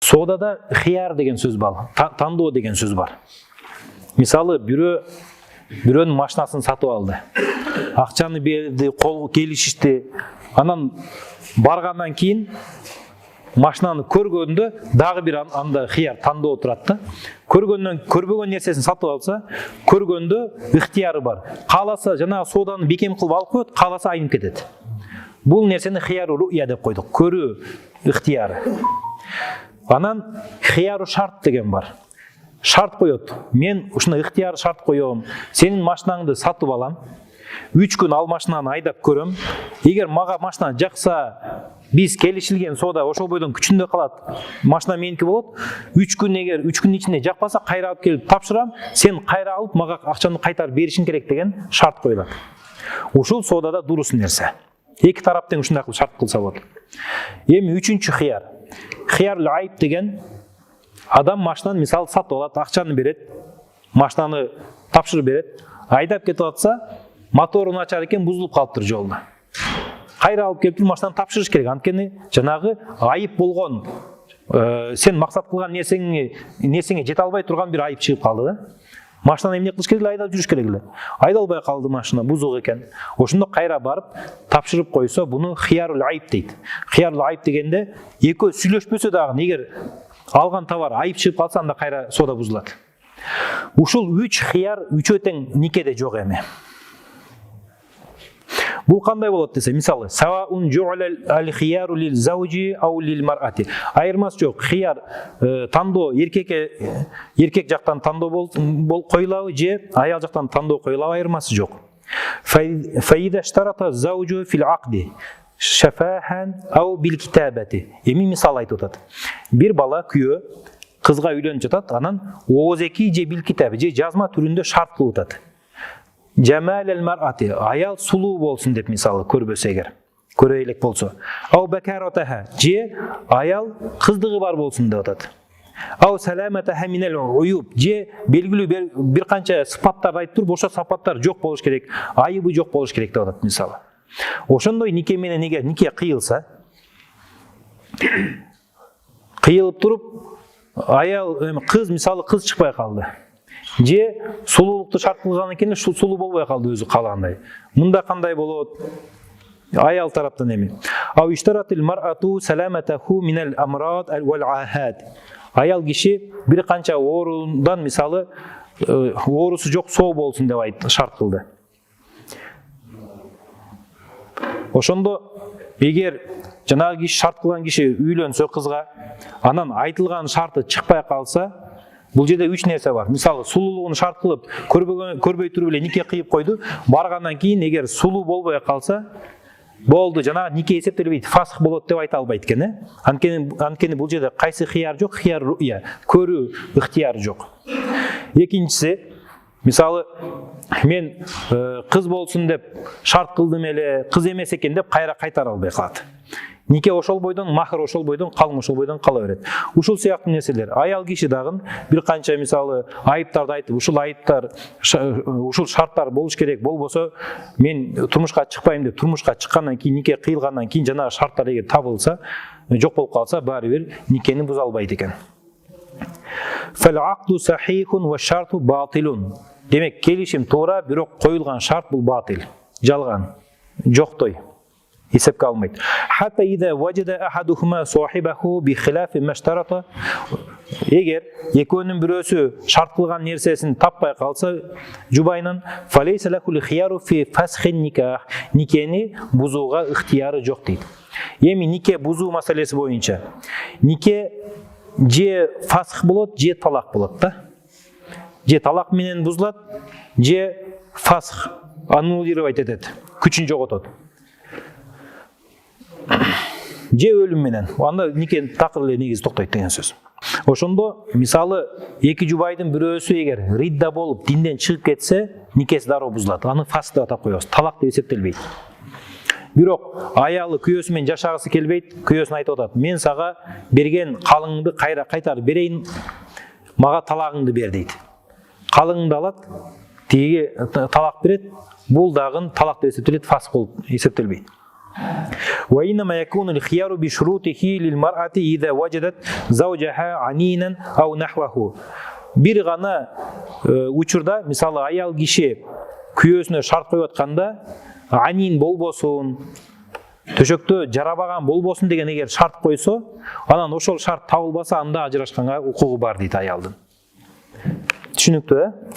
Содада хияр деген сөз бар, тандоо деген сөз бар. Мисалы, бирөөнүн машинасын сатып алды. Акчаны берди, кол келишишти. Анан баргандан кийин машинаны көргөндө дагы бир анда хияр тандоо турат да. Көрбөгөн нерсесин сатып алса, көргөндө ыктыяры бар. Кааласа жанагы сооданы бекем кылып алып коет, кааласа айнып кетет. Бул нерсени хияру ру'я деп койдук. Көрүү ыктыяры. Анан хияру шарт деген бар. Шарт коет. Мен ушуна ыктыяры шарт коём. Сенин машинаңды сатып алам. 3 күн ал машинаны айдап көрөм. Эгер мага машина жакса, биз келишилген соода ошол бойдон күчүндө калат. Машина меники болот. 3 күн эгер 3 күн ичинде жакпаса, кайра алып келип тапшырам. Сен кайра алып мага акчаны кайтарып беришиң керек деген шарт коюлат. Ушул соодада дурус нерсе. Эки тарап тең ушундай кылып шарт кылса болот. Эми үчүнчү хияр. Хиярул айып деген адам машинаны мисалы сатып алат, акчаны берет, машинаны тапшырып берет, айдап кетип атса, мотору начар экен, бузулуп калыптыр жолдо. Кайра алып келип машинаны тапшырыш керек. Анткени жанагы айып болгон, сен максат кылган нерсеңе жете албай турган бир айып чыгып калды да. Машинаны эмне кылыш керек эле, айдап жүрүш керек эле. Айдалбай калды машина, бузук экен. Ошондо кайра барып тапшырып койсо, буну хиярул айып дейт. Хиярул айып дегенде экөө сүйлөшпөсө дагы, эгер алган товар айып чыгып калса, анда кайра соода бузулат. Ушул 3 хияр үчөө тең никеде жок эми. Бул кандай болот десе, мисалы, саваун жу'ал ал-хияру лил-завжи ау лил-мар'ати. Айырмасы жок. Хияр тандоо эркек жактан тандоо бол коюлабы же аял жактан тандоо коюлабы, айырмасы жок. Фаида штарата завжу фил-акди шафахан ау бил-китабати. Эми мисал айтып атат. Бир бала күйөө кызга үйлөнүп жатат, анан оозеки же бил-китаби же жазма түрүндө шарт кылып атат. Жамал ал-мар'ати, аял сулуу болсун деп мисалы көрбөсө эгер, көрө элек болсо. Ау бакаратаха, же аял кыздыгы бар болсун деп атат. Ау саламатаха минал уюб, же белгилүү бир канча сыпаттарды айтып туруп, ошо сыпаттар жок болуш керек, айыбы жок болуш керек деп атат мисалы. Ошондой нике менен эгер нике кыйылса, кыйылып туруп, аял кыз мисалы кыз чыкпай калды. Же сулуулукту шарт кылган экен, сулуу болбой калды өзү каалагандай. Мында кандай болот? Аял тараптан эми. Ау иштаратил мар'ату саламатаху минал амрад вал ахад. Аял киши бир канча оорундан мисалы оорусу жок соо болсун деп айтты, шарт кылды. Ошондо эгер жанагы киши шарт кылган киши үйлөнсө кызга, анан айтылган шарты чыкпай калса, бул жерде 3 нерсе бар. Мисалы, сулуулугун шарт кылып, көрбөй туруп эле нике кыйып койду. Баргандан кийин эгер сулуу болбой калса, болду, жанагы нике эсептелбейт, фасх болот деп айта албайт экен. Анткени бул жерде кайсы хияр жок, хияр ру'я, көрүү ыктыяры жок. Экинчиси, мисалы, мен кыз болсун деп шарт кылдым эле, кыз эмес экен деп кайра кайтара албай калат. Нике ошол бойдон, махр ошол бойдон, калым ошол бойдон кала берет. Ушул сыяктуу нерселер. Аял киши дагы бир канча мисалы айыптарды айтып, ушул айыптар, ушул шарттар болуш керек, болбосо мен турмушка чыкпайм деп, турмушка чыккандан кийин, нике кыйылгандан кийин жанагы шарттар эгер табылса, жок болуп калса, баары бир никени буза албайт экен. Фал-акду сахихун ва шарту батилун. Демек, келишим туура, бирок коюлган шарт бул батил, жалган, жоктой. Есепке алмайды. Хатта ида ваджада ахадухума сахибаху би хилафи маштарата. Егер экөөнүн бирөөсү шарт кылган нерсесин таппай калса жубайынан, фалейса лахул хияру фи фасхин никах. Никени бузууга ыктыяры жок дейт. Эми нике бузуу маселеси боюнча нике же фасх болот, же талак болот да. Же талак менен бузулат, же фасх аннулировать этет, күчүн жоготот. Же өлүм менен. Анда нике такыр эле негизи токтойт деген сөз. Ошондо мисалы эки жубайдын бирөөсү эгер ридда болуп динден чыгып кетсе, никеси дароо бузулат. Аны фасх деп атап коебуз. Талак деп эсептелбейт. Бирок аялы күйөөсү менен жашагысы келбейт, күйөөсүн айтып атат: "Мен сага берген калыңыңды кайра кайтарып берейин, мага талагыңды бер" дейт. Калыңыңды алат, тиги талак берет, бул дагы талак деп эсептелет, фасх болуп эсептелбейт. وإنما يكون الخيار بشروطه للمرأة إذا وجدت زوجها عنينا أو نحوه. Bir gana uçurda, misалы аял киши күйөөсүнө шарт коюп атканда, анин болбосун, төшөктө жарабаган болбосун деген эгер шарт койсо, анан ошол шарт табылбаса, анда ажырашканга укугу бар дейт аялдын. Түшүнүктүү,